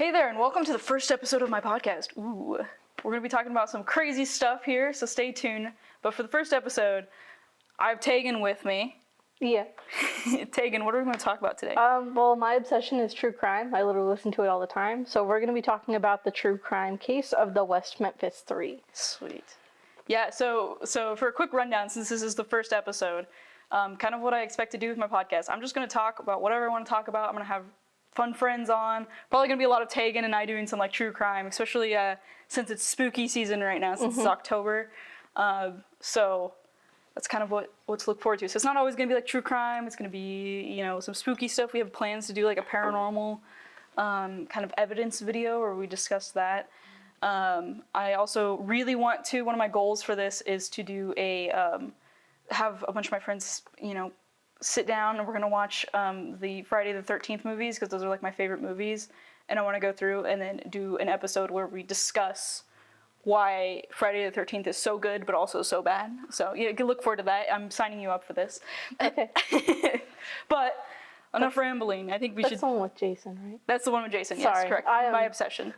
Hey there, and welcome to the first episode of my podcast. Ooh, we're going to be talking about some crazy stuff here, so stay tuned. But for the first episode, I have Tagan with me. Yeah. Tagan, what are we going to talk about today? Well, my obsession is true crime. I literally listen to it all the time. So we're going to be talking about the true crime case of the West Memphis Three. Sweet. Yeah, so for a quick rundown, since this is the first episode, kind of what I expect to do with my podcast. I'm just going to talk about whatever I want to talk about. I'm going to have fun friends on. Probably going to be a lot of Tagan and I doing some like true crime, especially since it's spooky season right now, since it's October. So that's kind of what to look forward to. So it's not always going to be like true crime. It's going to be, some spooky stuff. We have plans to do like a paranormal kind of evidence video where we discuss that. I also really want to, one of my goals for this is to do have a bunch of my friends, sit down and we're going to watch the Friday the 13th movies, because those are like my favorite movies. And I want to go through and then do an episode where we discuss why Friday the 13th is so good, but also so bad. So you can look forward to that. I'm signing you up for this. Okay. But enough rambling. I think we should. That's the one with Jason, right? That's the one with Jason. Sorry, Yes, correct. My obsession.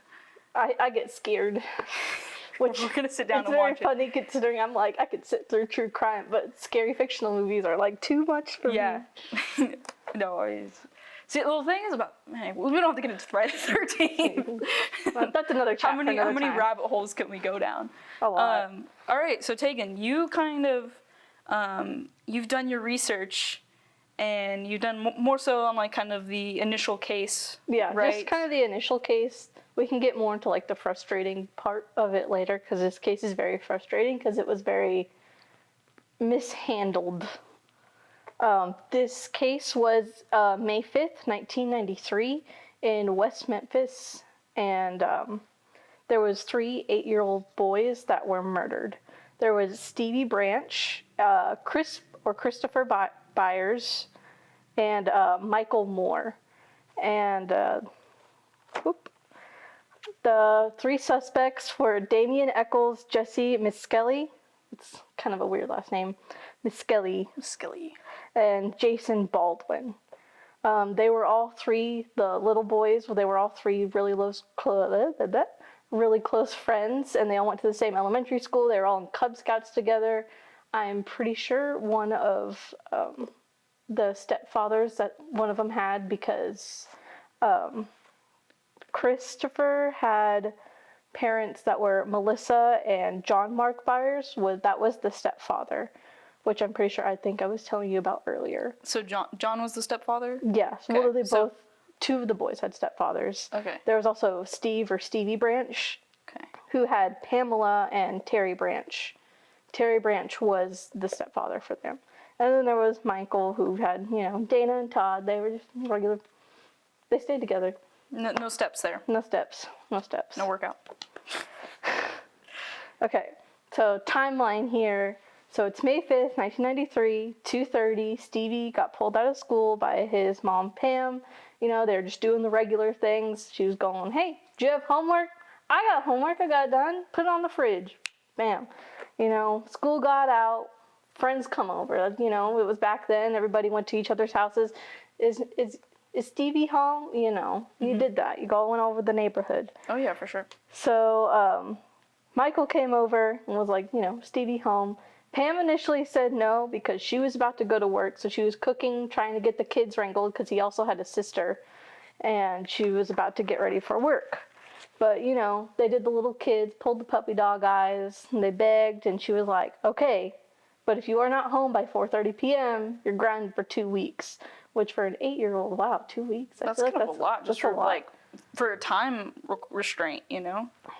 I get scared. Which we're gonna sit down it's and watch very funny considering I'm like, I could sit through true crime, but scary fictional movies are like too much for me. No, see, the little thing is about, man, we don't have to get into Friday the 13th. Well, that's another chat. How many rabbit holes can we go down? A lot. All right, so Tagan, you kind of, you've done your research, and you've done more so on like kind of the initial case. Yeah, right? just kind of the initial case. We can get more into like the frustrating part of it later, because this case is very frustrating because it was very mishandled. This case was May 5th, 1993 in West Memphis, and there was 3 8-year-old boys that were murdered. There was Stevie Branch, Christopher Byers, and Michael Moore. And the 3 suspects were Damian Eccles, Jesse Miskelly, it's kind of a weird last name, Miskelly, and Jason Baldwin. They were all 3, the little boys, they were all 3 really close friends, and they all went to the same elementary school. They were all in Cub Scouts together. I'm pretty sure one of the stepfathers that one of them had, because Christopher had parents that were Melissa and John Mark Byers. That was the stepfather, which I'm pretty sure I was telling you about earlier. So John was the stepfather? Yes. Okay. Well, 2 of the boys had stepfathers. Okay. There was also Stevie Branch, who had Pamela and Terry Branch. Terry Branch was the stepfather for them. And then there was Michael, who had, Dana and Todd. They were just regular. They stayed together. No steps there. No steps. No workout. Okay, so timeline here. So it's May 5th, 1993, 2:30. Stevie got pulled out of school by his mom, Pam. They're just doing the regular things. She was going, hey, do you have homework? I got homework. I got it done. Put it on the fridge. Bam. School got out. Friends come over. It was back then. Everybody went to each other's houses. Is Stevie home? You did that. You all went over the neighborhood. Oh, yeah, for sure. So Michael came over and was like, Stevie home. Pam initially said no because she was about to go to work. So she was cooking, trying to get the kids wrangled, because he also had a sister. And she was about to get ready for work. But, they did the little kids, pulled the puppy dog eyes, and they begged. And she was like, okay, but if you are not home by 4:30 p.m., you're grounded for 2 weeks. Which for an 8-year-old, wow, 2 weeks. That's kind of a lot, just for for a time restraint,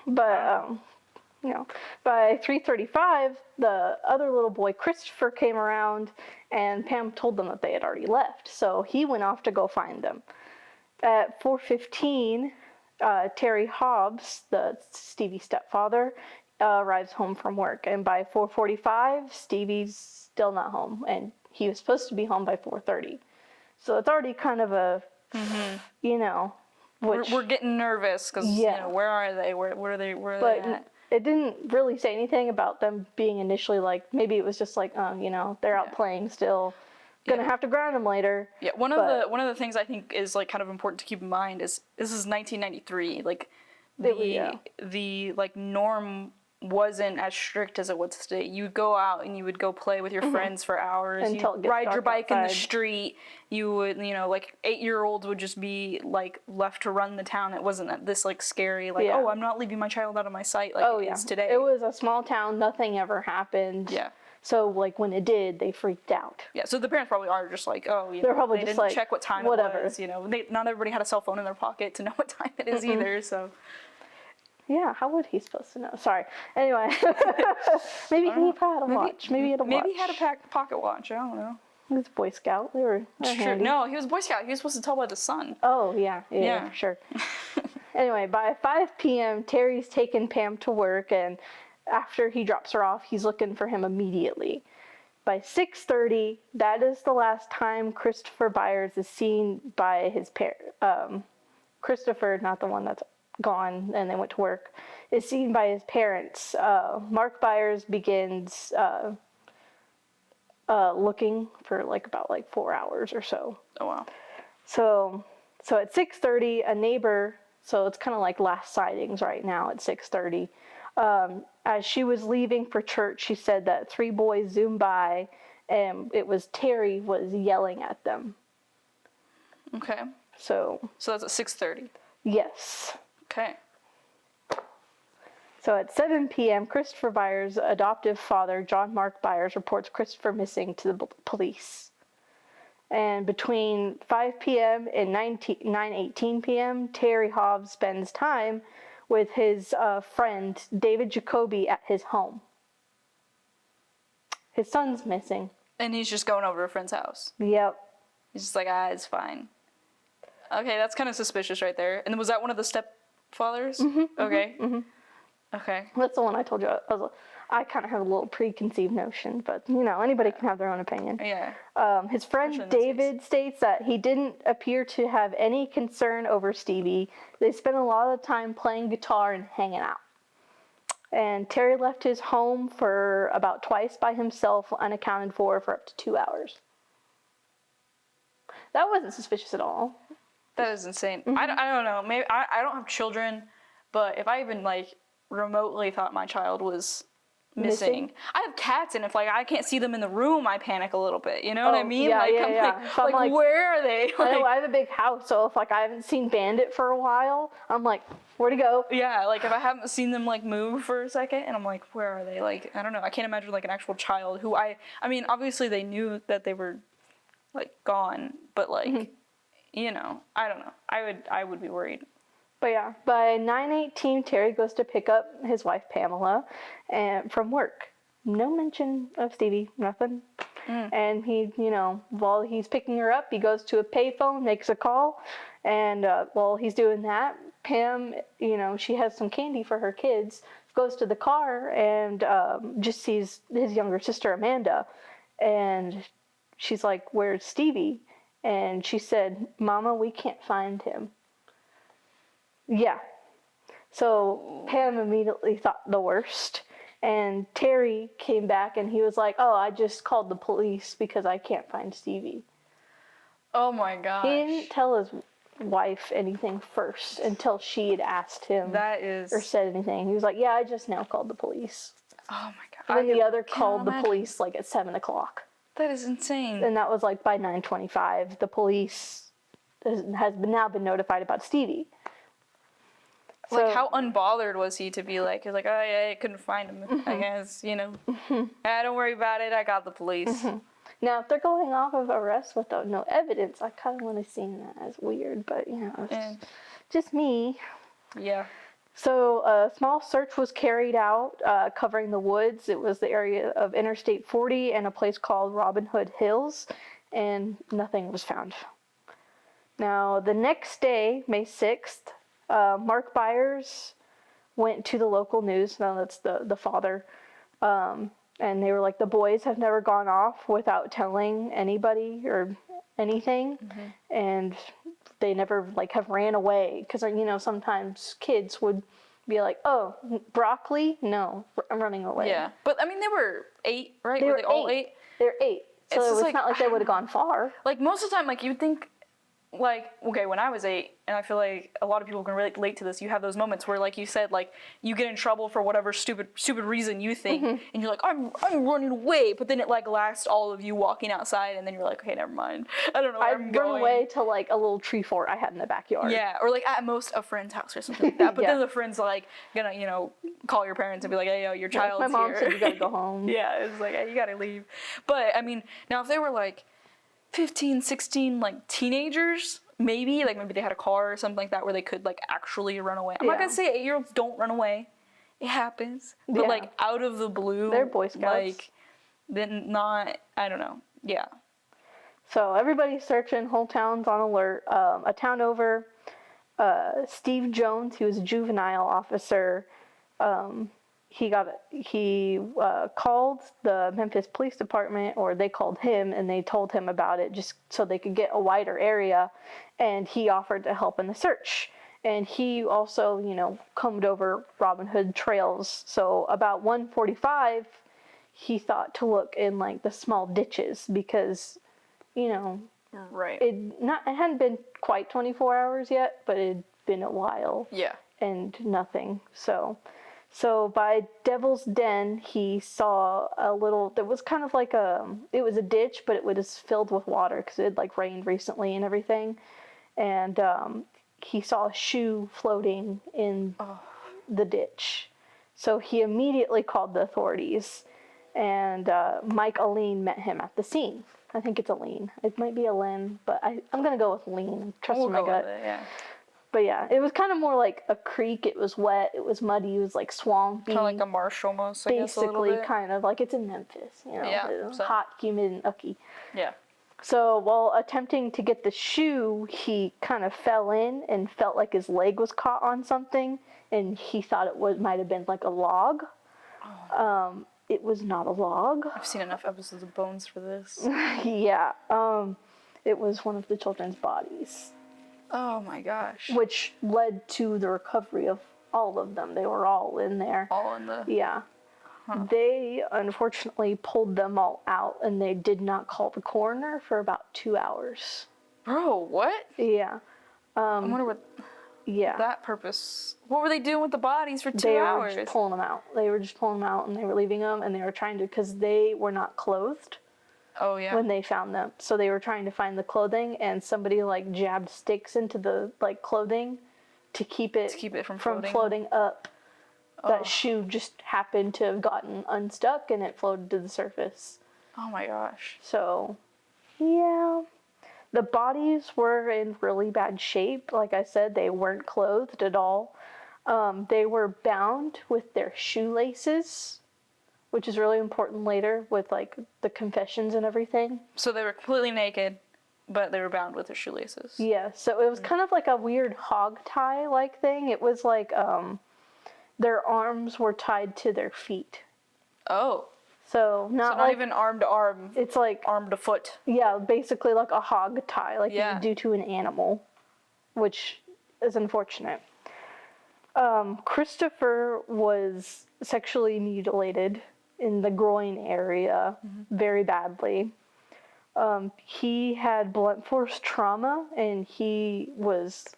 But by 3:35, the other little boy Christopher came around, and Pam told them that they had already left. So he went off to go find them. At 4:15, Terry Hobbs, the Stevie's stepfather, arrives home from work, and by 4:45, Stevie's still not home, and he was supposed to be home by 4:30. So it's already kind of a, we're getting nervous because, where are they? Where are they? Where are they at? It didn't really say anything about them being initially like, maybe it was just like, they're out playing still. Gonna have to grind them later. Yeah, one of the things I think is like kind of important to keep in mind is this is 1993. Like the like norm wasn't as strict as it was today. You would go out and you would go play with your friends for hours. Until You'd ride your bike outside. in the street. You would, like 8-year-olds would just be like left to run the town. It wasn't this like scary like, oh, I'm not leaving my child out of my sight like it is today. It was a small town. Nothing ever happened. Yeah. So like when it did, they freaked out. Yeah, so the parents probably are just like, oh, They're probably they just didn't like, check what time whatever. it was. Not everybody had a cell phone in their pocket to know what time it is either. So. Yeah, how would he supposed to know? Sorry. Anyway, maybe he had a watch. Maybe he had a watch. Maybe he had a pocket watch. I don't know. He was a Boy Scout. They were handy. No, he was a Boy Scout. He was supposed to tell by the sun. Oh, yeah, for sure. Anyway, by 5 p.m., Terry's taken Pam to work, and after he drops her off, he's looking for him immediately. By 6:30, that is the last time Christopher Byers is seen by his parents. Christopher, not the one that's gone and they went to work, is seen by his parents. Mark Byers begins looking for about 4 hours or so. Oh, wow. So at 6:30, a neighbor, so it's kind of like last sightings right now at 6:30. As she was leaving for church, she said that 3 boys zoomed by and it was Terry was yelling at them. Okay. So that's at 6:30. Yes. Okay. So at 7 p.m., Christopher Byers' adoptive father, John Mark Byers, reports Christopher missing to the police. And between 5 p.m. and 9:18 p.m., Terry Hobbs spends time with his friend, David Jacoby, at his home. His son's missing. And he's just going over to a friend's house. Yep. He's just like, it's fine. Okay, that's kind of suspicious right there. And was that one of the stepfathers? Mm-hmm, okay. Mm-hmm. Okay. That's the one I told you. I kind of have a little preconceived notion, but anybody can have their own opinion. Yeah. His friend David states that he didn't appear to have any concern over Stevie. They spent a lot of time playing guitar and hanging out. And Terry left his home for about twice by himself, unaccounted for up to 2 hours. That wasn't suspicious at all. That is insane. Mm-hmm. I don't know. Maybe I don't have children, but if I even remotely thought my child was missing. I have cats, and if I can't see them in the room, I panic a little bit. You know what I mean? Yeah, I'm like, where are they? I have a big house, so if I haven't seen Bandit for a while, I'm like, where'd he go? Yeah, if I haven't seen them move for a second, and I'm like, where are they? I don't know. I can't imagine an actual child who I mean, obviously they knew that they were gone, but I don't know. I would be worried. But yeah, by 9:18, Terry goes to pick up his wife Pamela from work. No mention of Stevie, nothing. And he, while he's picking her up, he goes to a payphone, makes a call, and while he's doing that, Pam, she has some candy for her kids, goes to the car and just sees his younger sister Amanda, and she's like, "Where's Stevie?" And she said, "Mama, we can't find him." Yeah. So Pam immediately thought the worst. And Terry came back and he was like, "Oh, I just called the police because I can't find Stevie." Oh my gosh. He didn't tell his wife anything first until she had asked him or said anything. He was like, "Yeah, I just now called the police." Oh my god. And then the other called the police at 7 o'clock. That is insane. And that was by 9:25. The police has now been notified about Stevie. So, how unbothered was he to be he's like, "Oh yeah, I couldn't find him. I guess, don't worry about it. I got the police." Now, if they're going off of arrest without no evidence, I kind of want to see that as weird, but it's just me. Yeah. So a small search was carried out covering the woods. It was the area of Interstate 40 and a place called Robin Hood Hills, and nothing was found. Now, the next day, May 6th, Mark Byers went to the local news. Now that's the father. And they were like, "The boys have never gone off without telling anybody or anything." And they never have ran away. Because, sometimes kids would be like, "Oh, broccoli? No, I'm running away." Yeah. But, they were 8, right? They were were they all 8? They're 8. So just it's like, not like they would have gone far. like most of the time, like you'd think, like, okay, when I was 8, and I feel like a lot of people can relate to this, you have those moments where, like you said, like, you get in trouble for whatever stupid reason you think, and you're like, I'm running away, but then it, like, lasts all of you walking outside, and then you're like, okay, never mind. I don't know where I'm I'd going. run away to, like, a little tree fort I had in the backyard. Yeah, or, like, at most a friend's house or something like that, but Yeah. then the friend's, like, gonna, you know, call your parents and be like, hey, yo, your child's My mom here. said you gotta go home. Yeah, it's like, hey, you gotta leave. But, I mean, now if they were, like, 15, 16, like, teenagers, maybe they had a car or something like that where they could, like, actually run away. I'm not gonna say 8-year-olds don't run away. It happens. But, like, out of the blue. They're Boy Scouts. Like, then not, I don't know. Yeah. So everybody's searching, whole town's on alert. A town over, Steve Jones, he was a juvenile officer, he called the Memphis Police Department, or they called him, and they told him about it just so they could get a wider area, and he offered to help in the search. And he also, you know, combed over Robin Hood trails. So about 1:45, he thought to look in, like, the small ditches because, you know, Right. it hadn't been quite 24 hours yet, but it'd been a while. Yeah. And nothing. So by Devil's Den, he saw a little, that was kind of like it was a ditch, but it was filled with water because it had, like, rained recently and everything. And he saw a shoe floating in the ditch. So he immediately called the authorities. And Mike Aline met him at the scene. I think it's Aline. It might be Aline, but I'm going to go with Aline. Trust We'll my go gut. with it, yeah. But yeah, it was kind of more like a creek. It was wet. It was muddy. It was like swampy. Kind of like a marsh almost, I guess, a little Basically, bit. kind of like it's in Memphis, you know. Yeah, It's so- hot, humid, and ucky. Yeah. So while attempting to get the shoe, he kind of fell in and felt like his leg was caught on something, and he thought it might have been like a log. It was not a log. I've seen enough episodes of Bones for this. Yeah. It was one of the children's bodies, Oh my gosh. which led to the recovery of all of them. They were all in there. All in the... Yeah. They unfortunately pulled them all out, and they did not call the coroner for about 2 hours. Bro, what? Yeah. I wonder what Yeah. that purpose... What were they doing with the bodies for 2 They hours? were just pulling them out. They were just pulling them out, and they were leaving them, and they were trying to, because they were not clothed Oh, yeah. when they found them. So they were trying to find the clothing, and somebody, like, jabbed sticks into the, like, clothing to keep it from floating up. That Oh. shoe just happened to have gotten unstuck, and it floated to the surface. Oh my gosh. So, yeah. The bodies were in really bad shape. Like I said, they weren't clothed at all. They were bound with their shoelaces, which is really important later with, like, the confessions and everything. So they were completely naked, but they were bound with their shoelaces. Yeah, so it was kind of like a weird hog tie-like thing. It was like their arms were tied to their feet. Oh. So not So not like, even arm to arm, it's like, arm to foot. yeah, basically like a hog tie, like you Yeah. would do to an animal, which is unfortunate. Christopher was sexually mutilated in the groin area very badly. He had blunt force trauma, and he was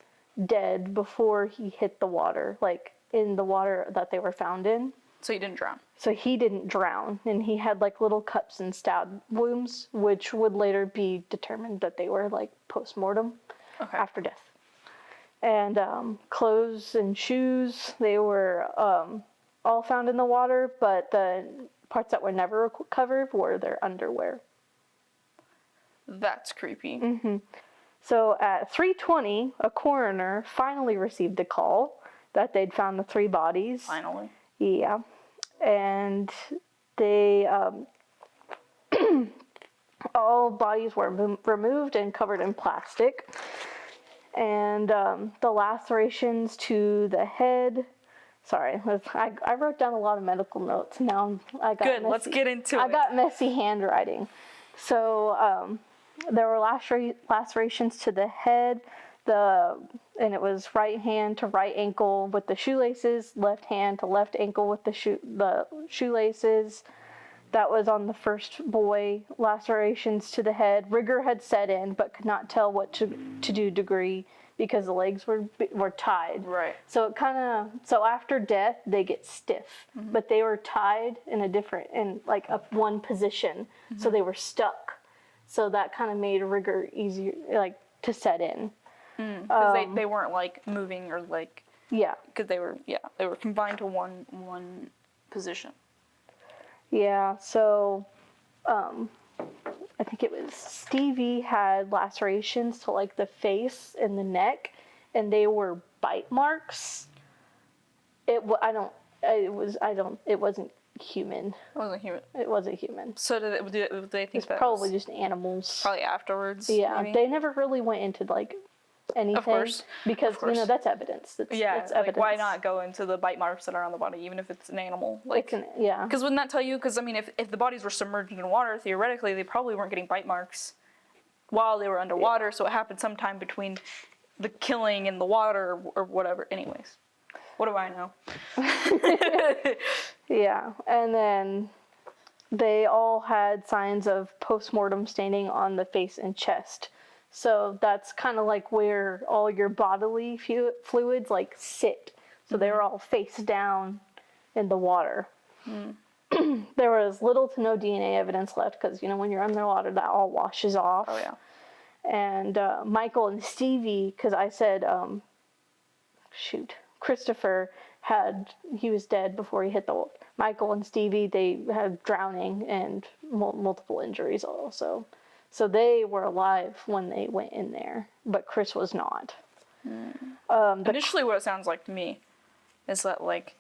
dead before he hit the water, like in the water that they were found in. So you didn't drown. So he didn't drown, and he had, like, little cuts and stab wounds, which would later be determined that they were, like, post-mortem Okay. after death. And clothes and shoes, they were all found in the water, but the parts that were never recovered were their underwear. That's creepy. So at 3:20, a coroner finally received a call that they'd found the 3 bodies. Finally. Yeah. And they, all bodies were removed and covered in plastic. And the lacerations to the head, sorry, I wrote down a lot of medical notes. Now I got Good, messy. let's get into I it. got messy handwriting. So there were lacerations to the head, and it was right hand to right ankle with the shoelaces, left hand to left ankle with the shoelaces. That was on the first boy. Lacerations to the head. Rigor had set in, but could not tell what to do degree because the legs were tied. Right. So it kind of, so after death, they get stiff, but they were tied in like one position. So they were stuck. So that kind of made rigor easier, like, to set in. Because they weren't, like, moving or, like... Yeah. Because they were confined to one position. Yeah, so, I think it was Stevie had lacerations to, like, the face and the neck, and they were bite marks. It wasn't human. It wasn't human. It wasn't human. So did they think It's that probably was just animals. probably afterwards? Yeah, maybe? they never really went into, like, anything. Of course. Because, Of course. that's evidence. That's Like, evidence. why not go into the bite marks that are on the body, even if it's an animal? Like, Yeah. because wouldn't that tell you? Because, I mean, if the bodies were submerged in water, theoretically, they probably weren't getting bite marks while they were underwater, so it happened sometime between the killing and the water or whatever. Anyways, what do I know? Yeah, and then they all had signs of postmortem staining on the face and chest. So that's kind of like where all your bodily fluids like sit. So they were all face down in the water. There was little to no DNA evidence left because, when you're underwater, that all washes off. Oh, yeah. And Michael and Stevie, because I said, Christopher he was dead before he hit the, Michael and Stevie, they had drowning and multiple injuries also. So they were alive when they went in there, but Chris was not. Initially, what it sounds like to me is that, like,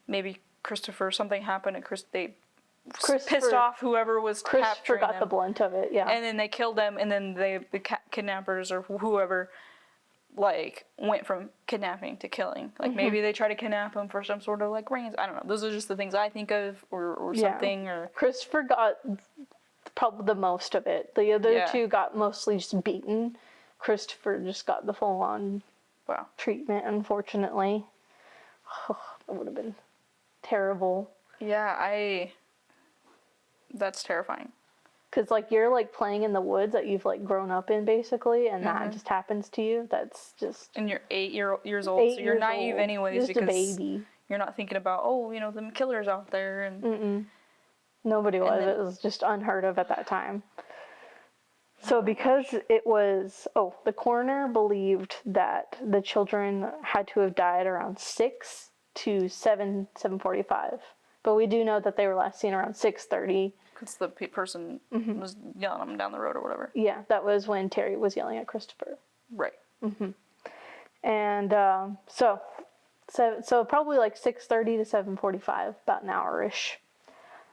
maybe Christopher, something happened and pissed off whoever was capturing got them. the blunt of it, yeah. And then they killed them, and then the kidnappers or whoever, like, went from kidnapping to killing. Like, maybe they tried to kidnap him for some sort of, like, reigns. I don't know. Those are just the things I think of, or something, or... Christopher got probably the most of it. The other two got mostly just beaten. Christopher just got the full-on treatment, unfortunately. That would have been terrible. Yeah, that's terrifying. Because, like, you're, like, playing in the woods that you've, like, grown up in, basically, and that just happens to you. That's just... And you're 8 years old, so you're naive anyways, just because a baby. You're not thinking about, them killers out there, and... Nobody was. It was just unheard of at that time. So because it was... the coroner believed that the children had to have died around 6 to 7:45. But we do know that they were last seen around 6:30. Because the person was yelling at them down the road or whatever. Yeah, that was when Terry was yelling at Christopher. Right. And so probably like 6:30 to 7:45, about an hour-ish.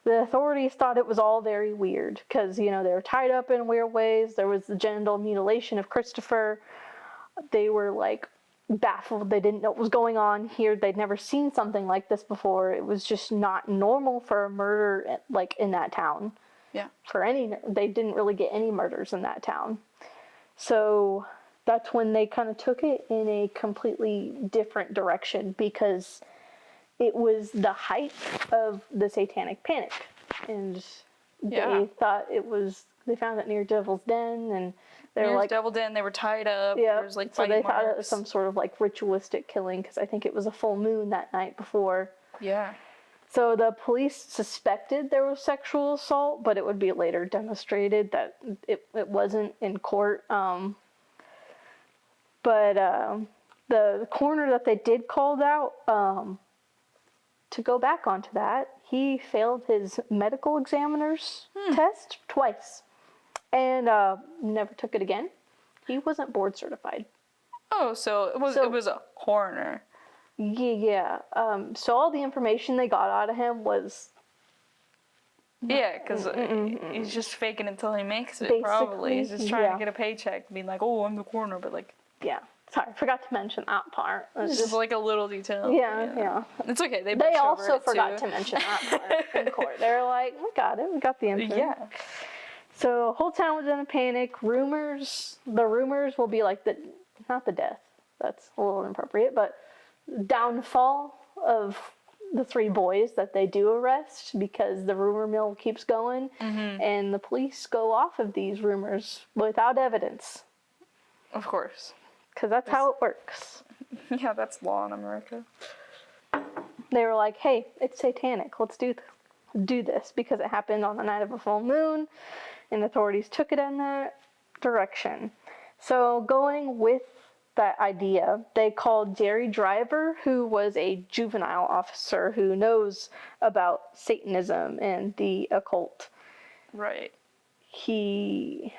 The authorities thought it was all very weird because, they were tied up in weird ways. There was the genital mutilation of Christopher. They were, like, baffled. They didn't know what was going on here. They'd never seen something like this before. It was just not normal for a murder, like, in that town. Yeah. They didn't really get any murders in that town. So that's when they kind of took it in a completely different direction because it was the height of the satanic panic. And they thought they found it near Devil's Den, and they were like... Devil's Den, they were tied up. Yeah, there was, like, so they bite thought it marks. was some sort of, like, ritualistic killing, because I think it was a full moon that night before. Yeah. So the police suspected there was sexual assault, but it would be later demonstrated that it wasn't in court. But the coroner that they did call out, to go back onto that, he failed his medical examiner's test twice and never took it again. He wasn't board certified. Oh, so it was a coroner. Yeah. So all the information they got out of him was... Yeah, because he's just faking until he makes it, Basically, probably. He's just trying to get a paycheck, being like, oh, I'm the coroner, but, like... Yeah. Sorry, I forgot to mention that part. It's just like a little detail. Yeah. It's okay. They also forgot to mention that part in court. They were like, we got it. We got the info. Yeah. So the whole town was in a panic. The rumors will be like not the death. That's a little inappropriate, but downfall of the 3 boys that they do arrest because the rumor mill keeps going, and the police go off of these rumors without evidence. Of course. Because that's how it works. Yeah, that's law in America. They were like, hey, it's satanic. Let's do this because it happened on the night of a full moon, and authorities took it in that direction. So going with that idea, they called Jerry Driver, who was a juvenile officer who knows about Satanism and the occult. Right. He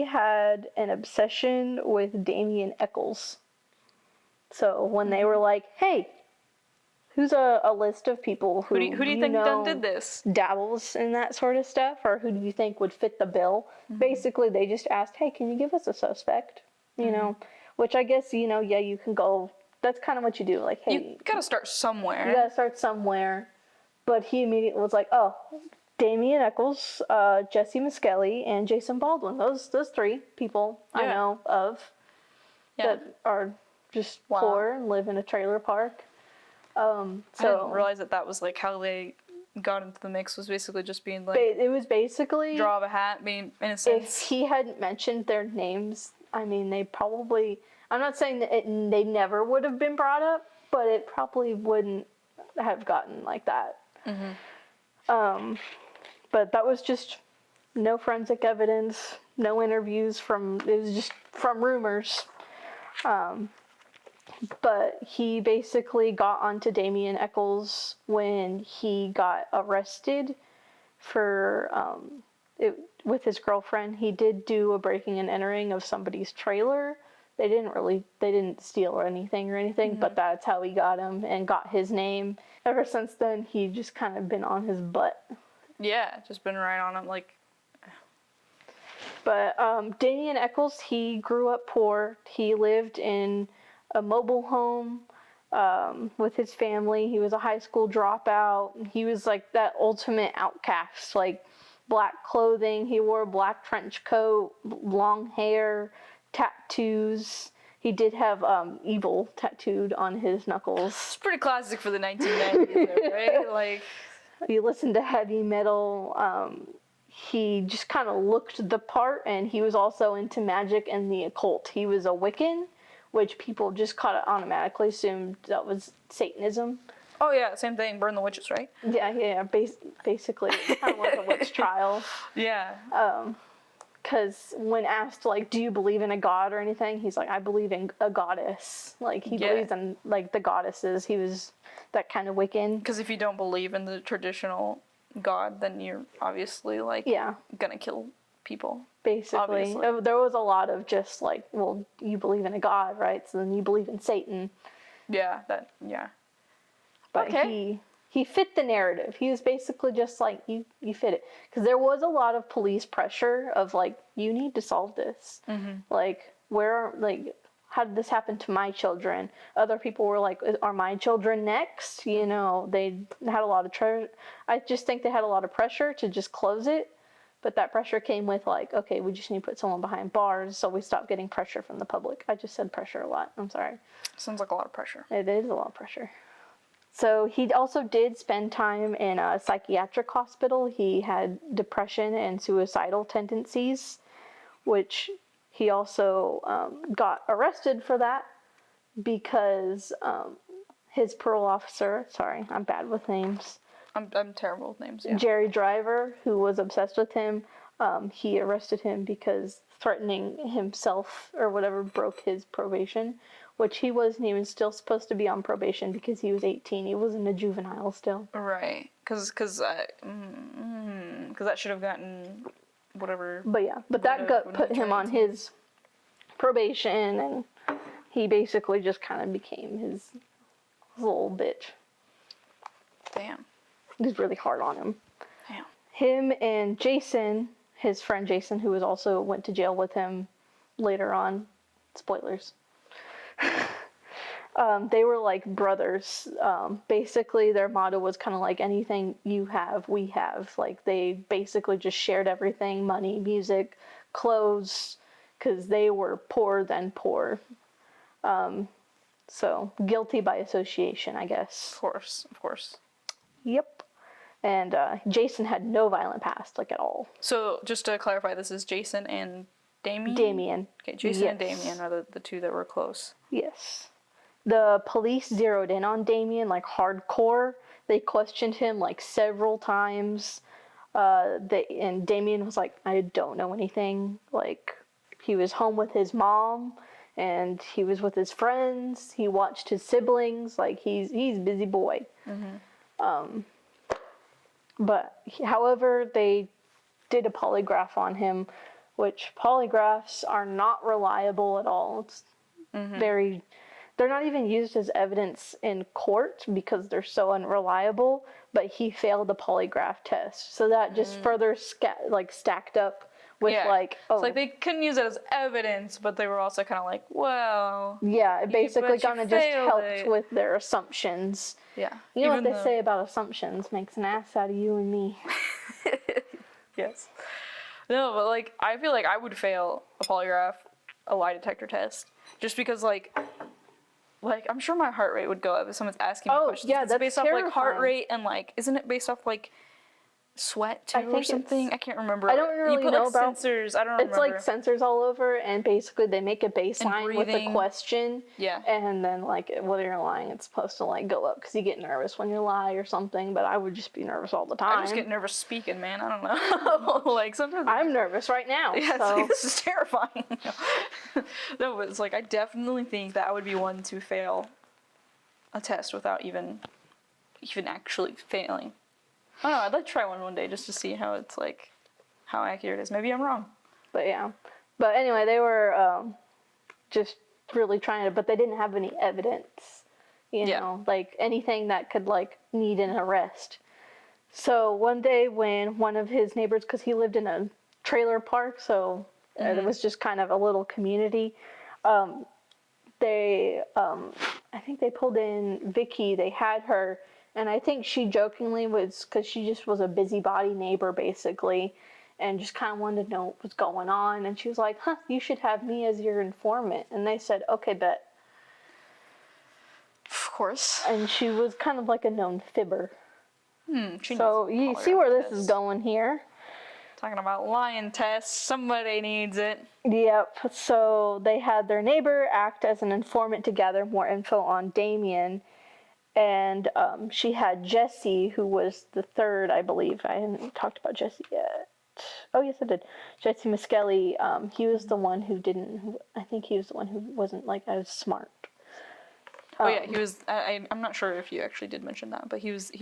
had an obsession with Damien Eccles. So when they were like, hey, who's a list of people who do you think done did this? Dabbles in that sort of stuff, or who do you think would fit the bill? Basically, they just asked, hey, can you give us a suspect? You know, which I guess, you can go, that's kind of what you do. Like, hey. You gotta start somewhere. You gotta start somewhere. But he immediately was like, oh, Damien Eccles, Jesse Miskelly, and Jason Baldwin. Those 3 people I know of that are just poor and live in a trailer park. I didn't realize that was like how they got into the mix, was basically just being like, it was basically draw of a hat, being innocent. If he hadn't mentioned their names, I mean, they probably, I'm not saying that they never would have been brought up, but it probably wouldn't have gotten like that. But that was just no forensic evidence, no interviews it was just from rumors. But he basically got onto Damien Eccles when he got arrested for with his girlfriend. He did do a breaking and entering of somebody's trailer. They didn't steal or anything, but that's how he got him and got his name. Ever since then, he just kind of been on his butt. Yeah, just been right on him, like. But Damien Eccles, he grew up poor. He lived in a mobile home with his family. He was a high school dropout. He was like that ultimate outcast, like black clothing. He wore a black trench coat, long hair, tattoos. He did have evil tattooed on his knuckles. It's pretty classic for the 1990s, right? Like, he listened to heavy metal. He just kind of looked the part, and he was also into magic and the occult. He was a Wiccan, which people just kind of automatically assumed that was Satanism. Oh yeah, same thing. Burn the witches, right? Yeah. Basically, it kind of like a witch trial. Yeah. Because when asked, like, do you believe in a god or anything? He's like, I believe in a goddess. Like, he believes in, like, the goddesses. He was that kind of Wiccan. Because if you don't believe in the traditional god, then you're obviously, like, gonna kill people. Basically. Obviously. There was a lot of just, like, well, you believe in a god, right? So then you believe in Satan. Yeah, But he fit the narrative. He was basically just like, you fit it. Because there was a lot of police pressure of like, you need to solve this. Like, how did this happen to my children? Other people were like, are my children next? You know, they had a lot of I just think they had a lot of pressure to just close it. But that pressure came with like, okay, we just need to put someone behind bars so we stop getting pressure from the public. I just said pressure a lot. I'm sorry. Sounds like a lot of pressure. It is a lot of pressure. So he also did spend time in a psychiatric hospital. He had depression and suicidal tendencies, which he also got arrested for that because his parole officer, sorry, I'm bad with names. I'm terrible with names, yeah. Jerry Driver, who was obsessed with him, he arrested him because threatening himself or whatever broke his probation, which he wasn't even still supposed to be on probation because he was 18. He wasn't a juvenile still. Right. Because that should have gotten whatever. But that put him on his probation, and he basically just kind of became his little bitch. Damn. It was really hard on him. Damn. Him and Jason, his friend Jason, who was also went to jail with him later on. Spoilers. They were like brothers. Basically, their motto was kind of like, anything you have, we have. Like, they basically just shared everything, money, music, clothes, because they were poorer than poor. So guilty by association, I guess. Of course. Yep. And Jason had no violent past, like, at all. So just to clarify, this is Jason and Damien? Damien. Okay, Jason and Yes. Damien are the two that were close. Yes. The police zeroed in on Damien, like, hardcore. They questioned him, like, several times. And Damien was like, I don't know anything. Like, he was home with his mom, and he was with his friends. He watched his siblings. Like, he's a busy boy. However, they did a polygraph on him, which polygraphs are not reliable at all. It's they're not even used as evidence in court because they're so unreliable, but he failed the polygraph test. So that just further stacked up with It's like they couldn't use it as evidence, but they were also kind of like, well. Yeah, it basically but you kind of just helped failed it. with their assumptions. Yeah. You know Even what they say about assumptions makes an ass out of you and me. Yes. No, but like, I feel like I would fail a polygraph, a lie detector test, just because like I'm sure my heart rate would go up if someone's asking me questions. Yeah, It's that's based off like heart terrifying. rate and like, isn't it based off like sweat too or think something? it's- I can't remember. I don't really you put know like about- sensors. I don't remember. It's like sensors all over, and basically they make a baseline with the breathing. question. Yeah. And then, like, whether you're lying, it's supposed to, like, go up because you get nervous when you lie or something, but I would just be nervous all the time. I just get nervous speaking, man. I don't know. Like sometimes I'm nervous right now. yeah, it's so. like, this is terrifying. No, but it's like I definitely think that I would be one to fail a test without even actually failing. I don't know. I'd like to try one day just to see how it's like, how accurate it is. Maybe I'm wrong. But yeah. But anyway, they were just really trying to, but they didn't have any evidence, you know, like anything that could like need an arrest. So one day when one of his neighbors, because he lived in a trailer park, so it was just kind of a little community, I think they pulled in Vicky. They had her, and I think she jokingly was, because she just was a busybody neighbor basically, and just kind of wanted to know what was going on. And she was like, "Huh, you should have me as your informant." And they said, "Okay, bet." Of course. And she was kind of like a known fibber. She So needs you polygraph see where this tests. is going here. Talking about lying tests. Somebody needs it. Yep. So they had their neighbor act as an informant to gather more info on Damien. And she had Jesse, who was the third, I believe. I haven't talked about Jesse yet. Oh, yes, I did. Jesse Miskelly, he was the one who I think he was the one who wasn't, like, as smart. Oh yeah, he was. I'm not sure if you actually did mention that, but he was.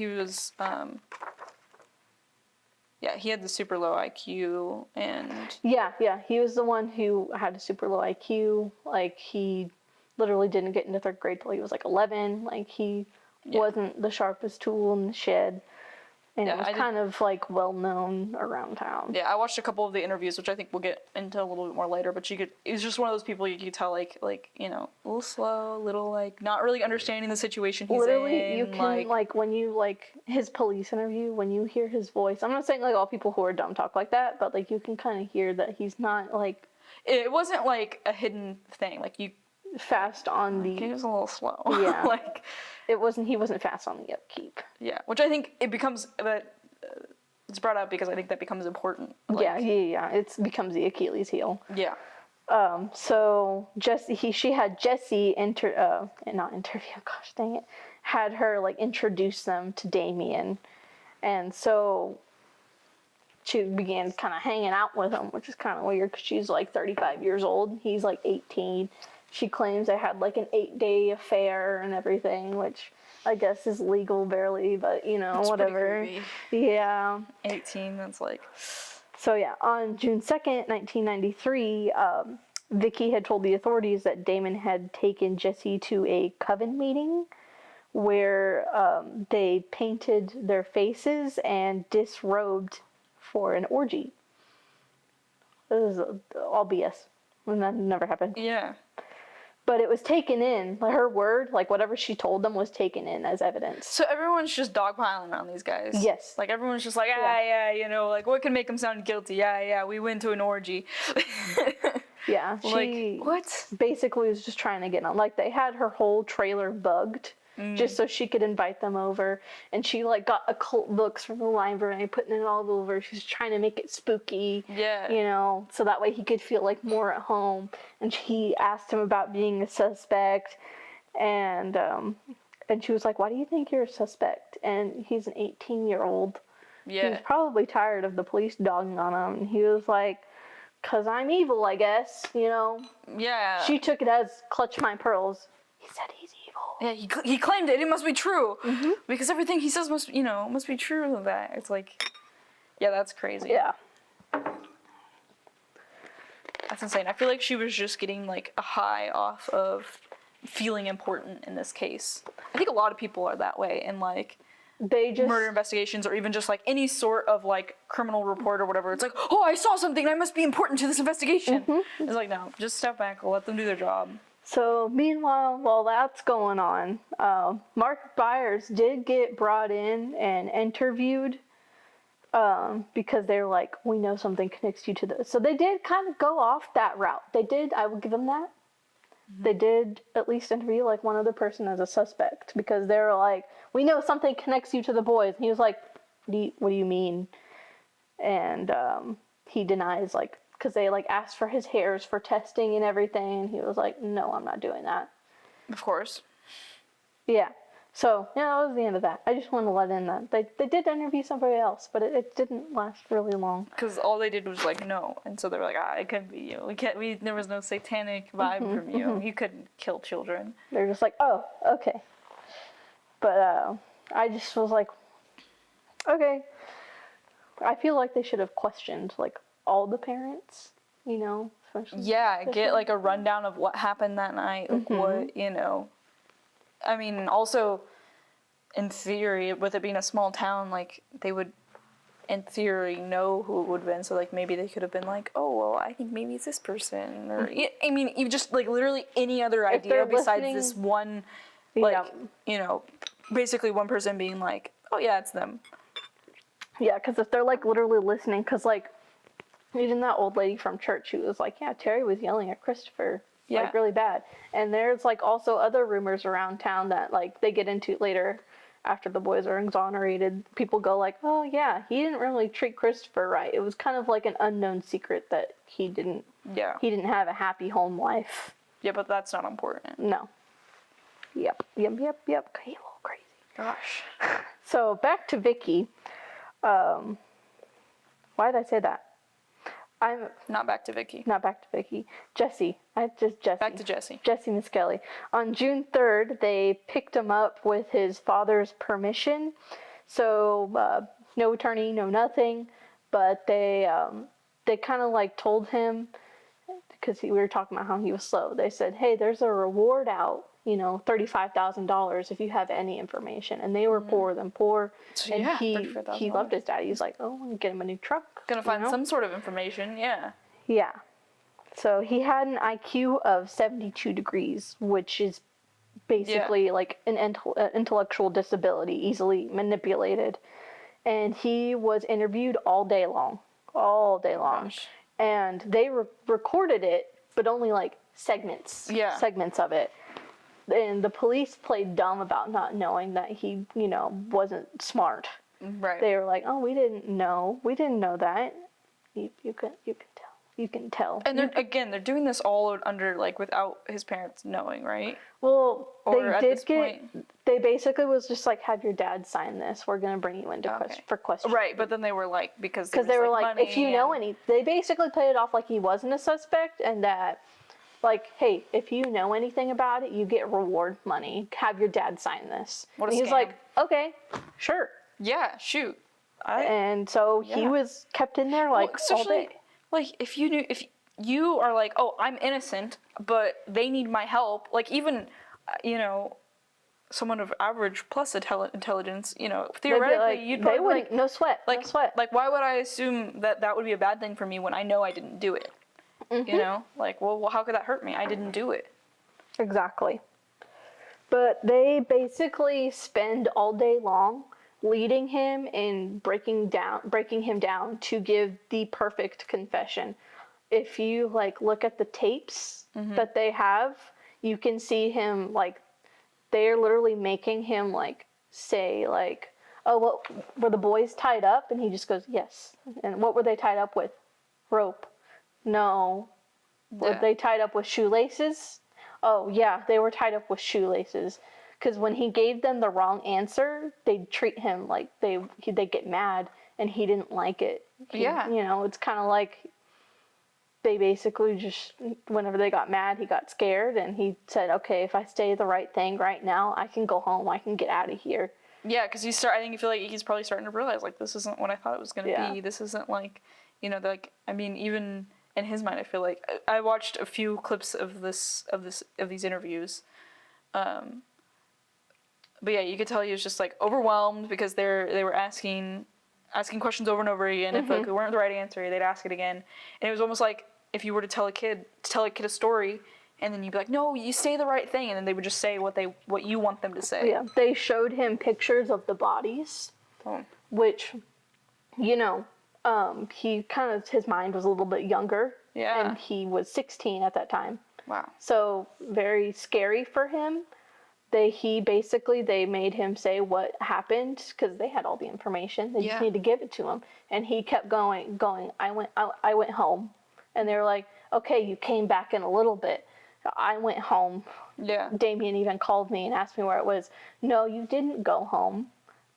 Yeah, he had the super low IQ and. Yeah, he was the one who had a super low IQ. Like, he literally didn't get into third grade till he was like 11. Like, he wasn't the sharpest tool in the shed. And it was kind of like well known around town. Yeah, I watched a couple of the interviews, which I think we'll get into a little bit more later. But he was just one of those people you could tell, like you know, a little slow, a little like not really understanding the situation he's in. Literally, you can like when you like his police interview, when you hear his voice. I'm not saying like all people who are dumb talk like that, but like you can kind of hear that he's not like. It wasn't like a hidden thing, like you. Fast on the. He was a little slow. Yeah. Like. He wasn't fast on the upkeep. Yeah, which I think it becomes that it's brought up because I think that becomes important. Like, yeah. It becomes the Achilles heel. Yeah. So she had Jesse had her like introduce them to Damien, and so she began kind of hanging out with him, which is kind of weird because she's like 35 years old. He's like 18. She claims they had like an 8-day affair and everything, which I guess is legal barely, but you know, It's whatever. pretty Yeah. 18, that's like. So yeah, on June 2nd, 1993, Vicky had told the authorities that Damon had taken Jesse to a coven meeting where they painted their faces and disrobed for an orgy. This is all BS. That never happened. Yeah. But it was taken in, like her word, like whatever she told them was taken in as evidence. So everyone's just dogpiling on these guys. Yes. Like everyone's just like, yeah, you know, like what can make them sound guilty? Yeah, we went to an orgy. Yeah, she Like, what? basically was just trying to get on. Like, they had her whole trailer bugged just so she could invite them over. And she, like, got occult books from the library, putting it all over. She's trying to make it spooky, Yeah. you know, so that way he could feel, like, more at home. And she asked him about being a suspect. And she was like, why do you think you're a suspect? And he's an 18-year-old. He was Yeah. probably tired of the police dogging on him. And he was like, 'cause I'm evil, I guess, you know. Yeah. She took it as clutch my pearls. He said he's evil. Yeah, he claimed it. It must be true. Mm-hmm. Because everything he says must be true of that. It's like, yeah, that's crazy. Yeah. That's insane. I feel like she was just getting, like, a high off of feeling important in this case. I think a lot of people are that way in, like, They just murder investigations or even just, like, any sort of, like, criminal report or whatever. It's like, oh, I saw something. I must be important to this investigation. It's like, no, just step back. Let them do their job. So meanwhile, while that's going on, Mark Byers did get brought in and interviewed because they were like, we know something connects you to this. So they did kind of go off that route. They did. I will give them that. They did at least interview like one other person as a suspect because they were like, we know something connects you to the boys. And he was like, what do you mean? And he denies, like, because they like asked for his hairs for testing and everything. And he was like, no, I'm not doing that. Of course. Yeah. So, yeah, that was the end of that. I just wanted to let in that. They did interview somebody else, but it didn't last really long. Because all they did was like, no. And so they were like, it couldn't be you. There was no satanic vibe from you. You couldn't kill children. They're just like, oh, okay. But I just was like, okay. I feel like they should have questioned, like, all the parents, you know? Yeah, get like a rundown of what happened that night. Like what, you know. I mean, also, in theory, with it being a small town, like, they would, in theory, know who it would have been. So, like, maybe they could have been like, oh, well, I think maybe it's this person. Or, I mean, even just, like, literally any other idea besides this one, like, you know, basically one person being like, oh, yeah, it's them. Yeah, because if they're, like, literally listening, because, like, even that old lady from church who was like, yeah, Terry was yelling at Christopher. Yeah. Like, really bad. And there's, like, also other rumors around town that, like, they get into later after the boys are exonerated. People go like, oh, yeah, he didn't really treat Christopher right. It was kind of like an unknown secret that he didn't have a happy home life. Yeah, but that's not important. No. Yep. Okay, a little crazy. Gosh. So, back to Vicky. Why did I say that? I'm not back to Vicky. Not back to Vicky. Jesse. Jesse. Back to Jesse. Jesse Miskelly. On June 3rd, they picked him up with his father's permission. So, no attorney, no nothing. But they kind of like told him, because we were talking about how he was slow. They said, hey, there's a reward out, you know, $35,000 if you have any information. And they were poorer than poor. So, and yeah, he loved his dad. He's like, oh, I'm going to get him a new truck. Gonna find some sort of information, yeah. Yeah. So he had an IQ of 72 degrees, which is basically like an intellectual disability, easily manipulated. And he was interviewed all day long. Gosh. And they recorded it, but only like segments of it. And the police played dumb about not knowing that he, you know, wasn't smart. Right. They were like, oh, we didn't know that. You can tell. And they're doing this all under, like, without his parents knowing, right? Well, point. They basically was just like, have your dad sign this. We're going to bring you into for questions. Right, but then they were like, because they were like, if you know any, they basically played it off like he wasn't a suspect and that, like, hey, if you know anything about it, you get reward money. Have your dad sign this. What a and he was scam. like, okay, sure. Yeah, shoot. And so he was kept in there like all day. Like, if you are like, oh, I'm innocent, but they need my help, like, even, you know, someone of average plus intelligence, you know, theoretically, like, you'd probably they wouldn't, no sweat. Like, why would I assume that would be a bad thing for me when I know I didn't do it? You know? Like, well, how could that hurt me? I didn't do it. Exactly. But they basically spend all day long leading him and breaking him down to give the perfect confession. if you like look at the tapes that they have, you can see him like they're literally making him like say like, oh, what were the boys tied up? And he just goes, yes. And what were they tied up with? Rope. No. Were they tied up with shoelaces? Oh yeah, they were tied up with shoelaces. Because when he gave them the wrong answer, they'd treat him like they'd get mad, and he didn't like it. You know, it's kind of like they basically just, whenever they got mad, he got scared, and he said, okay, if I say the right thing right now, I can go home, I can get out of here. Yeah, because I feel like he's probably starting to realize, like, this isn't what I thought it was going to be. This isn't like, you know, like, I mean, even in his mind, I feel like, I watched a few clips of these interviews, but yeah, you could tell he was just like overwhelmed because they were asking questions over and over again. If like it weren't the right answer, they'd ask it again, and it was almost like if you were to tell a kid a story, and then you'd be like, no, you say the right thing, and then they would just say what you want them to say. Yeah, they showed him pictures of the bodies, which, you know, he kind of, his mind was a little bit younger, and he was 16 at that time. Wow. So very scary for him. They made him say what happened because they had all the information. They just need to give it to him, and he kept going. I went home, and they were like, okay, you came back in a little bit. I went home. Yeah. Damien even called me and asked me where it was. No, you didn't go home.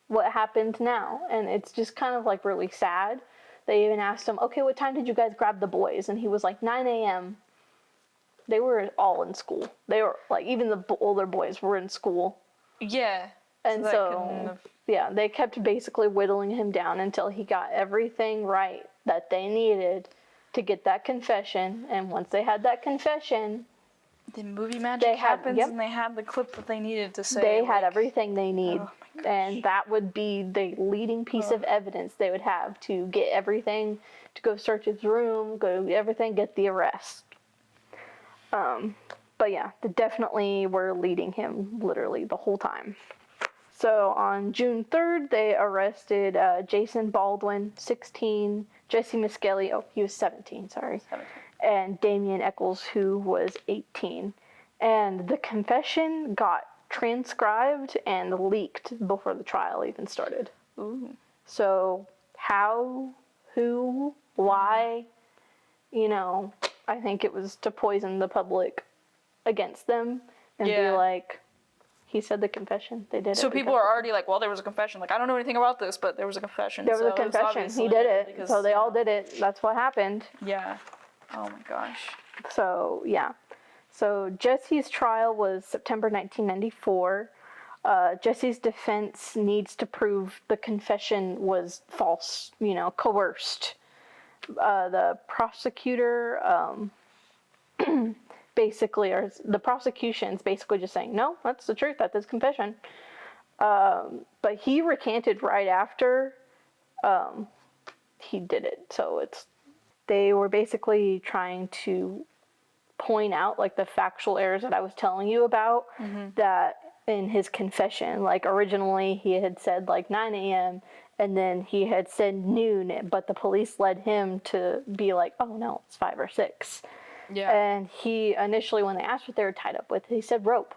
What happened now? And it's just kind of like really sad. They even asked him, okay, what time did you guys grab the boys? And he was like, 9 a.m. They were all in school. They were like, even the older boys were in school. Yeah. And they kept basically whittling him down until he got everything right that they needed to get that confession. And once they had that confession, the movie magic happens, and they had the clip that they needed to say. They had everything they need. And that would be the leading piece of evidence they would have to get everything, to go search his room, go everything, get the arrest. But yeah, they definitely were leading him literally the whole time. So on June 3rd, they arrested Jason Baldwin, 16, Jesse Miskelly, he was 17, and Damien Eccles, who was 18. And the confession got transcribed and leaked before the trial even started. Ooh. So how, who, why, you know, I think it was to poison the public against them and be like, he said the confession. They did it. So people are already like, well, there was a confession. Like, I don't know anything about this, but there was a confession. There was a confession. He did it. So they all did it. That's what happened. Yeah. Oh my gosh. So, yeah. So Jesse's trial was September 1994. Jesse's defense needs to prove the confession was false, you know, coerced. The prosecutor the prosecution's basically just saying, no, that's the truth, that's his confession. But he recanted right after he did it. So they were basically trying to point out like the factual errors that I was telling you about, that in his confession, like originally he had said like 9 a.m. and then he had said noon, but the police led him to be like, oh no, it's 5 or 6. Yeah. And he initially, when they asked what they were tied up with, he said rope,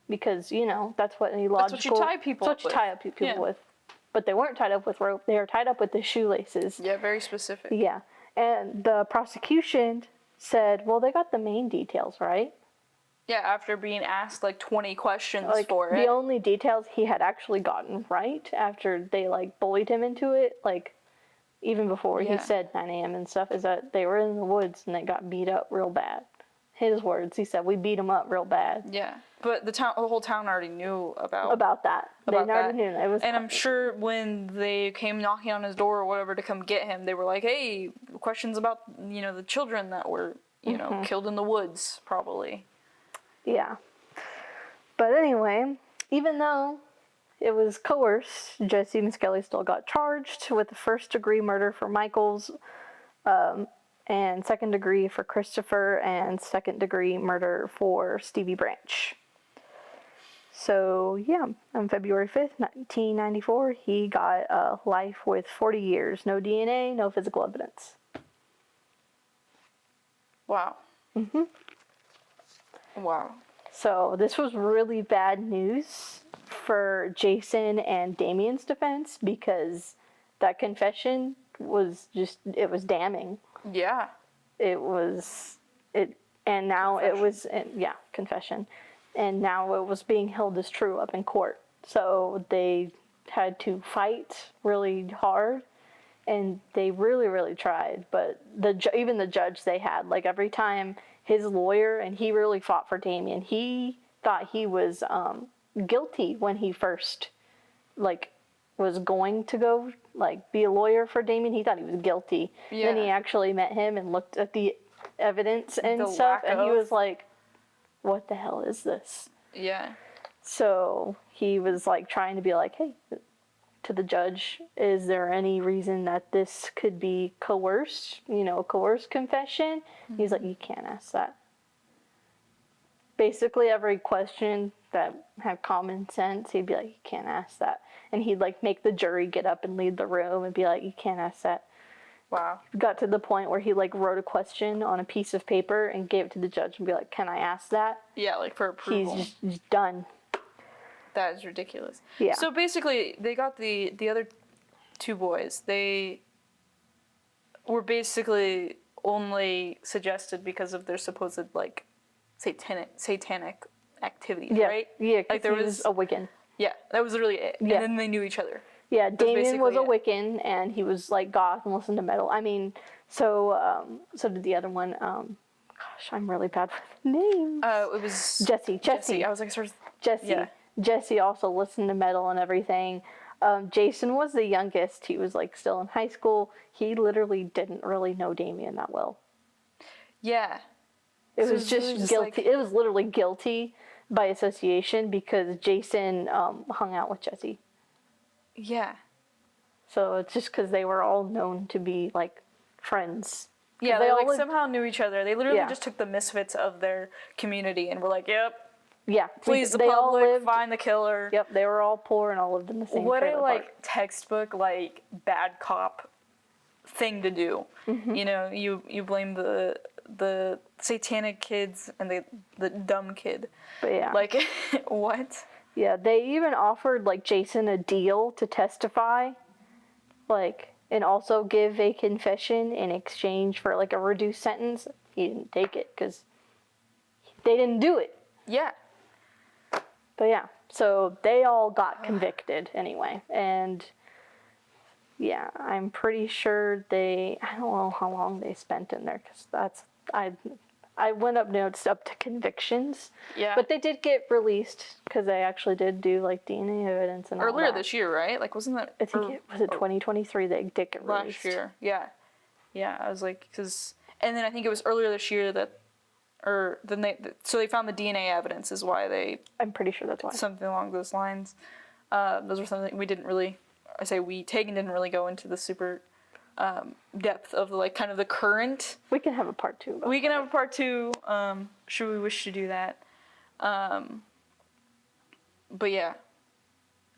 because you know that's what any logical. That's what you tie people up with. That's what you tie up people with. But they weren't tied up with rope. They were tied up with the shoelaces. Yeah, very specific. Yeah, and the prosecution said, well, they got the main details right. Yeah, after being asked like 20 questions for it. The only details he had actually gotten right after they like bullied him into it, like even before he said 9 a.m. and stuff, is that they were in the woods and they got beat up real bad. His words, he said, we beat him up real bad. Yeah, but the whole town already knew about that. They already knew. It was, and I'm sure when they came knocking on his door or whatever to come get him, they were like, hey, questions about, you know, the children that were, you know, killed in the woods, probably. Yeah. But anyway, even though it was coerced, Jesse Miskelly still got charged with the first-degree murder for Michaels, and second-degree for Christopher, and second-degree murder for Stevie Branch. So, yeah, on February 5th, 1994, he got life with 40 years. No DNA, no physical evidence. Wow. Mm-hmm. Wow. So this was really bad news for Jason and Damien's defense because that confession was it was damning. Yeah. And now Confession. confession. And now it was being held as true up in court. So they had to fight really hard, and they really, really tried. But even the judge they had, like every time his lawyer, and he really fought for Damien. He thought he was guilty when he first was going to go be a lawyer for Damien. He thought he was guilty. Yeah. Then he actually met him and looked at the evidence and The stuff, and he lack of- was like, "What the hell is this?" Yeah. So he was trying to be like, "Hey, to the judge, is there any reason that this could be coerced? Coerced confession?" Mm-hmm. He's like, "You can't ask that." Basically, every question that had common sense, he'd be like, "You can't ask that," and he'd make the jury get up and leave the room and be like, "You can't ask that." Wow. Got to the point where he wrote a question on a piece of paper and gave it to the judge and be like, "Can I ask that?" Yeah, for approval. He's just done. That is ridiculous. Yeah. So basically, they got the other two boys. They were basically only suggested because of their supposed satanic activities, Yeah. right? Yeah, there he was a Wiccan. Yeah, that was literally it. Yeah. And then they knew each other. Yeah, Damien was a basically Wiccan, and he was goth and listened to metal. I mean, so did the other one. Gosh, I'm really bad with names. It was Jesse. I was sort of Jesse. Yeah. Jesse also listened to metal and everything. Jason was the youngest. He was still in high school. He literally didn't really know Damien that well. Yeah. It So was just guilty. It was literally guilty by association because Jason hung out with Jesse. Yeah. So it's just because they were all known to be friends. Yeah, they they all somehow knew each other. They literally Yeah. just took the misfits of their community and were like, "Yep, Yeah, please the they all public, lived. find the killer." Yep, they were all poor and all lived in the same. What a trailer park. textbook bad cop thing to do. Mm-hmm. You blame the satanic kids and the dumb kid. But yeah, what? yeah, they even offered Jason a deal to testify, and also give a confession in exchange for a reduced sentence. He didn't take it because they didn't do it. Yeah. But yeah, so they all got convicted anyway, and yeah, I'm pretty sure I don't know how long they spent in there because I went up notes up to convictions. Yeah. But they did get released because they actually did do DNA evidence and all Earlier that. this year, right? Wasn't that? I think it was 2023 they did get released. Last year. Yeah. Yeah, I was and then I think it was earlier this year so they found the DNA evidence is why I'm pretty sure that's why. something along those lines. Those were something we didn't really, Tagan didn't really go into the super depth of kind of the current. We can have a part 2. We can have a part 2, should we wish to do that. But yeah,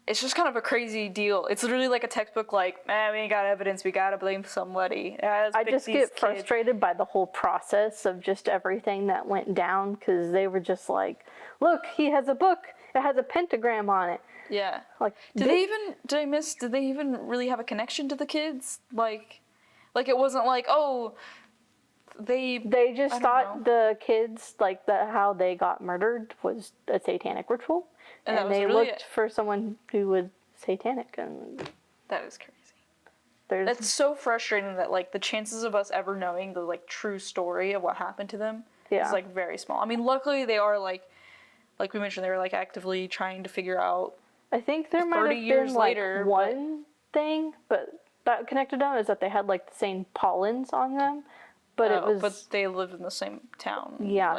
it's just kind of a crazy deal. It's literally a textbook we ain't got evidence, we gotta blame somebody. I just get frustrated by the whole process of just everything that went down because they were just look, he has a book, it has a pentagram on it. Yeah. Did they even really have a connection to the kids? It wasn't they just thought the kids how they got murdered was a satanic ritual, and they really looked for someone who was satanic, and that is crazy. That's so frustrating that the chances of us ever knowing the true story of what happened to them is very small. I mean, luckily they are like we mentioned, they were actively trying to figure out. I think there might have 30 years been later, one thing, but that connected them is that they had the same pollens on them, but it was. But they lived in the same town. Yeah.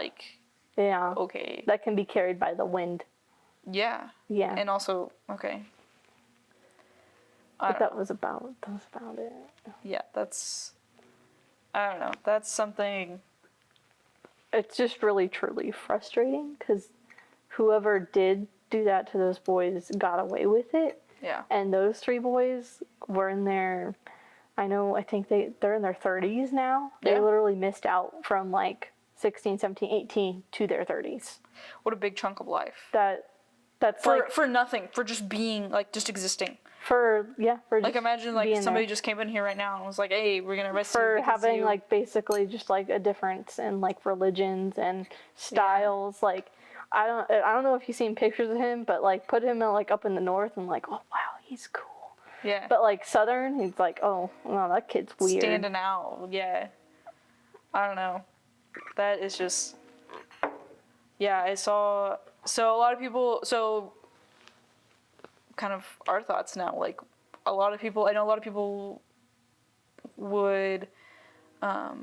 Yeah. Okay. That can be carried by the wind. Yeah. Yeah. And also, okay. But that was about it. Yeah, I don't know. That's something. It's just really, truly frustrating because whoever did do that to those boys got away with it. Yeah. And those 3 boys were in their I think they're in their 30s now. They Yeah. literally missed out from like 16, 17, 18 to their 30s. What a big chunk of life. That's For nothing, for just being, like, just existing. for Like, just imagine, like, being somebody there. just came in here right now and was like, hey, we're gonna arrest you For because having you... like basically just like a difference in like religions and styles. Like I don't know if you've seen pictures of him, but like put him in, like up in the north and like, oh wow, he's cool. Yeah. But like southern, he's like, oh no, that kid's weird. Standing out, yeah. I don't know. That is just... Yeah, I saw... So a lot of people... So, kind of our thoughts now, like, I know a lot of people would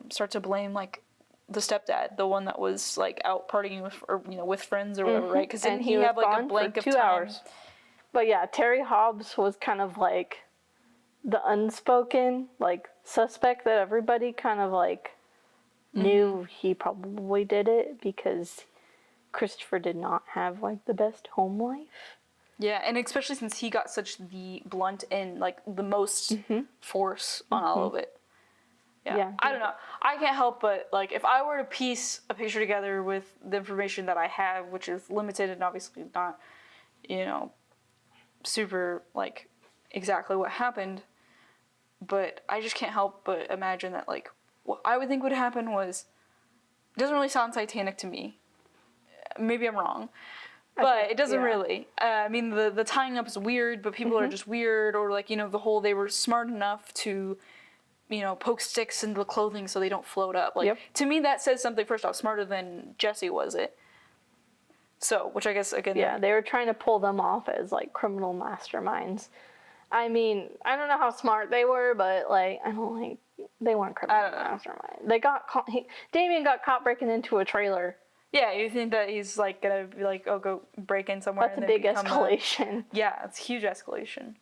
start to blame, like, the stepdad, the one that was, like, out partying with, or, you know, with friends or whatever, right? Because didn't he have, like, a blank of 2 time? hours. But yeah, Terry Hobbs was kind of like the unspoken, like, suspect that everybody kind of, like, knew he probably did it because Christopher did not have, like, the best home life. Yeah, and especially since he got such the blunt and, like, the most force on all of it. Yeah. I don't know. I can't help but, like, if I were to piece a picture together with the information that I have, which is limited and obviously not, you know, super, like, exactly what happened, but I just can't help but imagine that, like, what I would think would happen was, it doesn't really sound satanic to me. Maybe I'm wrong. But it doesn't really. I mean, the tying up is weird, but people are just weird, or, like, you know, the whole, they were smart enough to, you know, poke sticks into the clothing so they don't float up. Like, to me, that says something, first off, smarter than Jesse was it. So, which I guess, again... Yeah, they were trying to pull them off as, like, criminal masterminds. I mean, I don't know how smart they were, but, like, they weren't criminal masterminds. They got caught, Damien got caught breaking into a trailer. Yeah, you think that he's, like, gonna be like, oh, go break in somewhere. That's a big escalation. Yeah, it's a huge escalation.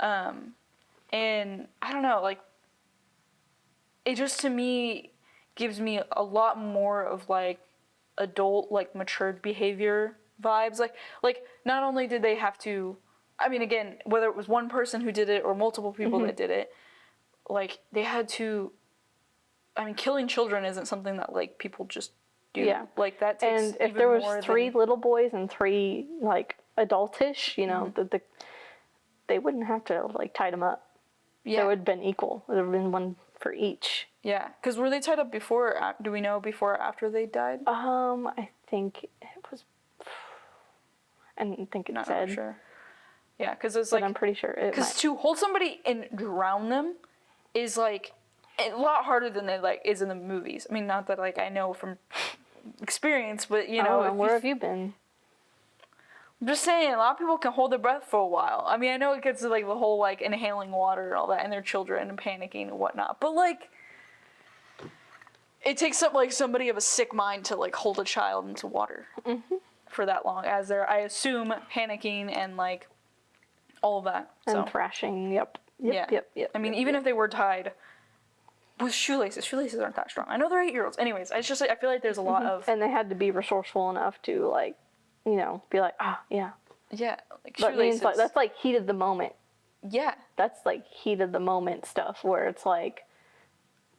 And I don't know, like, it just, to me, gives me a lot more of, like, adult, like, matured behavior vibes. Like, not only did they have to, I mean, again, whether it was one person who did it or multiple people that did it, like, they had to, I mean, killing children isn't something that, like, people just do. Yeah. Like, that takes And if there was 3 little boys and 3, like, adultish, you know, they wouldn't have to, like, tie them up. Yeah. It would have been equal. It would have been one for each. Yeah. Because were they tied up before, do we know before or after they died? I think it was, I don't think it Not said. really sure. Yeah, because it's but like... I'm pretty sure it Because to hold somebody and drown them is, like, a lot harder than it, like, is in the movies. I mean, not that, like, I know from experience, but, you know... where have you been? I'm just saying, a lot of people can hold their breath for a while. I mean, I know it gets to, like, the whole, like, inhaling water and all that, and their children and panicking and whatnot, but, like, it takes somebody of a sick mind to, like, hold a child into water for that long, as they're, I assume, panicking and, like, all of that. And thrashing, yep. I mean, even if they were tied with shoelaces aren't that strong. I know they're 8-year-olds. Anyways, it's just, like, I feel like there's a lot of... And they had to be resourceful enough to, like, you know, be like, yeah. Yeah, like, that shoelaces. means, like, that's, like, heat of the moment. Yeah. That's, like, heat of the moment stuff, where it's, like,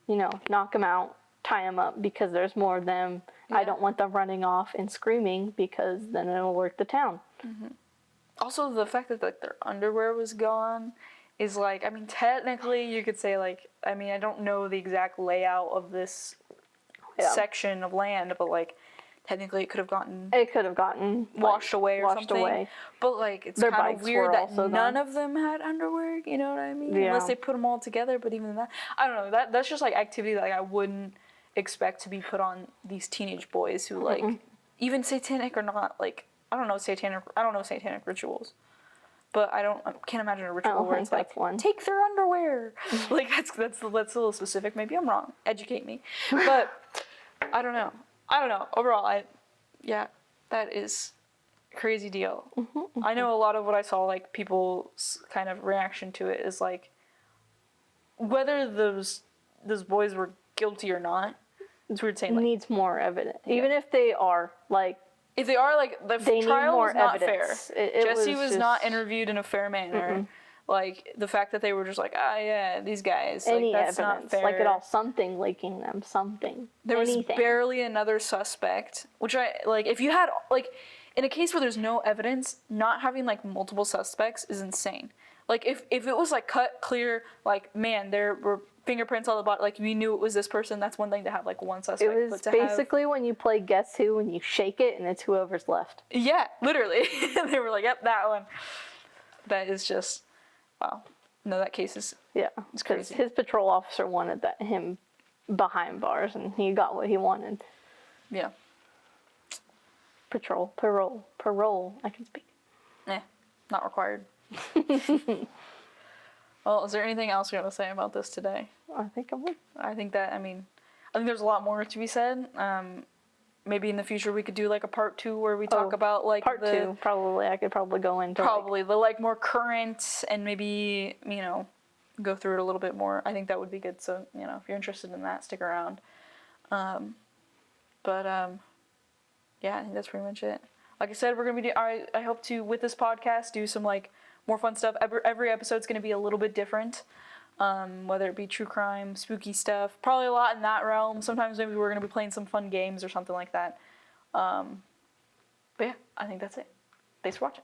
you know, knock them out, tie them up, because there's more of them. Yeah. I don't want them running off and screaming, because then it'll alert the town. Also, the fact that, like, their underwear was gone is, like, I mean, technically, you could say, like, I mean, I don't know the exact layout of this section of land, but, like, technically it could have gotten washed away or something. But, like, it's kind of weird that none of them had underwear, you know what I mean? Yeah. Unless they put them all together, but even that, I don't know, that's just, like, activity that, like, I wouldn't expect to be put on these teenage boys who, like, even satanic or not, like, I don't know satanic rituals. But I can't imagine a ritual where it's like, take their underwear. Like, that's a little specific. Maybe I'm wrong. Educate me. But I don't know. Overall, that is a crazy deal. I know a lot of what I saw, like, people's kind of reaction to it is, like, whether those boys were guilty or not, it's weird saying, like, needs more evidence. Even if they are, like, if they are, like, the trial was not fair. Jesse was not interviewed in a fair manner. Like, the fact that they were just like, yeah, these guys. Any like, that's evidence, not fair. like at all, something linking them, something. There was anything. barely another suspect, which if you had, like, in a case where there's no evidence, not having, like, multiple suspects is insane. Like, if it was, like, cut clear, like, man, there were fingerprints on the body, like, we knew it was this person, that's one thing to have, like, one suspect. It was basically when you play Guess Who, when you shake it and it's whoever's left. Yeah, literally. They were like, yep, that one. That is just, wow. No, that case is... Yeah, it's because crazy. his patrol officer wanted him behind bars, and he got what he wanted. Yeah. Parole. I can speak. Not required. Well, is there anything else you want to say about this today? I think I would. I think there's a lot more to be said. Maybe in the future we could do like a part 2 where we talk about like part 2. Probably I could probably go into the like more current and maybe go through it a little bit more. I think that would be good. So if you're interested in that, stick around. Yeah, I think that's pretty much it. Like I said, we're gonna be. I hope to with this podcast do some like more fun stuff. Every episode's gonna be a little bit different. Whether it be true crime, spooky stuff, probably a lot in that realm. Sometimes maybe we're going to be playing some fun games or something like that. But yeah, I think that's it. Thanks for watching.